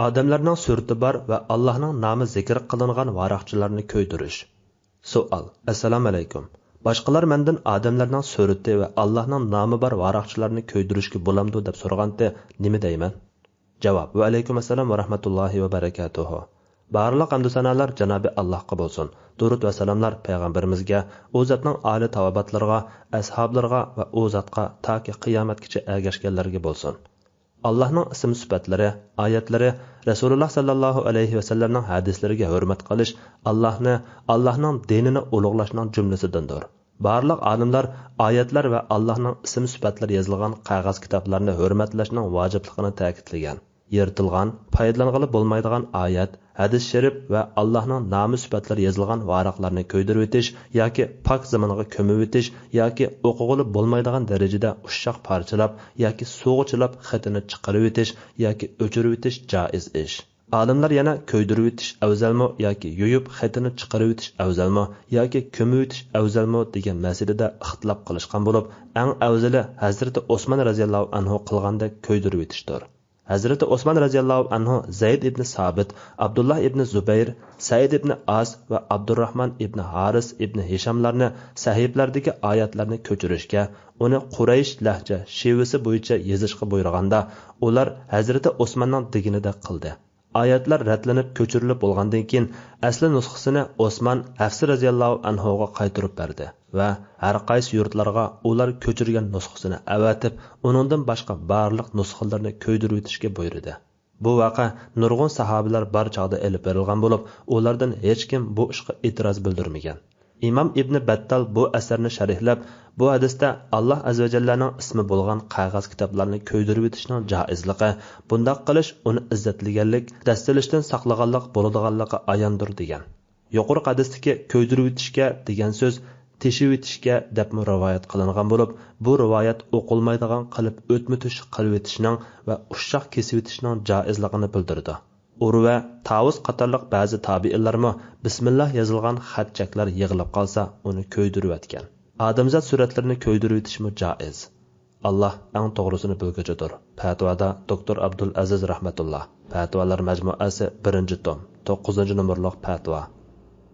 Odamlarning surati bor va Allohning nomi zikr qilingan varaqchilarni ko'ydirish. Savol: Assalomu alaykum. Boshqalar mendan odamlarning surati va Allohning nomi bor varaqchilarni ko'ydirishga bo'lamdi deb so'raganda nima deyman? Javob: Va alaykum assalom va rahmatullohi va barakatuh. Barliq hamd sanolar Janobi Allohga bo'lsin. Durud va salomlar payg'ambarimizga, u zotning ali tavobatlarga, ashablariga va u zotga toki qiyomatgacha ergashganlarga bo'lsin. Allohning ism-sifatlari, oyatlari, Rasululloh sallallohu alayhi va sallamning hadislariga hurmat qilish Allohning dinini ulug'lashning jumlasidandir. Barliq olimlar oyatlar va Allohning ism-sifatlari yozilgan qog'oz kitoblarni hurmatlashning vojibligini ta'kidlagan. Yirtilgan, foydalanғалы bo'lmaydigan oyat, hadis sharif va Allohning nomi sifatlari yozilgan varaqlarni ko'ydirib o'tish yoki pok zamonga ko'mib o'tish yoki o'qig'ili bo'lmaydigan darajada ushshoq parchalab yoki sug'uchilab xatini chiqarib o'tish yoki o'chirib o'tish joiz ish. Olimlar yana ko'ydirib o'tish afzalmi yoki yuyib xatini chiqarib o'tish afzalmi yoki ko'mib o'tish afzalmi degan masalada ixtilof qilishgan bo'lib, eng afzali Hazrati Osmon radhiyallohu anhu qilganda ko'ydirib o'tishdir. Hazrati Osman radhiyallohu anhu Zayd ibn Sabit, Abdullah ibn Zubayr, Said ibn As va Abdurrahman ibn Haris ibn Hishamlarni sahiflardagi oyatlarni ko'chirishga, uni Quraysh lahja shevisi bo'yicha yozishga buyurganda, ular Hazrati Osmanning deganida qildi. Oyatlar ratlanib ko'chirilib bo'lgandan keyin asli nusxasini Osman Hafs radhiyallohu anhu ga qaytarib berdi va har qaysi yurtlarga ular ko'chirgan nusxasini avatib, uningdan boshqa barliq nusxalarni ko'ydirib o'tishga buyurdi. Bu vaqa nurg'un sahobalar bor chog'da elib berilgan bo'lib, ulardan hech kim bu ishga e'tiroz bildirmagan. Imom Ibn Battal bu asarni sharhlab, bu hadisda Alloh azza va jallaning ismi bo'lgan qog'oz kitoblarni ko'ydirib o'tishning joizligi, bundoq qilish uni izzatlaganlik, dastilishdan saqlaganlik bo'ladiganligi ayondir degan. Yuqori hadisdagi ko'ydirib o'tishga degan so'z teshib o'tishga deb rivoyat qilingan bo'lib, bu rivoyat o'qilmaydigan qilib o'tmitish qilib o'tishning va ushshoq kesib o'tishning joizligini bildirdi. Urva, Tavus qatorliq ba'zi tabiinlarmi bismillah yozilgan xatchaklar yig'ilib qolsa, uni ko'ydirib o'tgan. Odamzod suratlarini ko'ydirib o'tishmi joiz. Alloh eng to'g'risini bilguchidir. Fatvoda Dr. Abdul Aziz rahmatulloh. Fatvolar majmuasi 1-tom, 9-numurliq fatvo.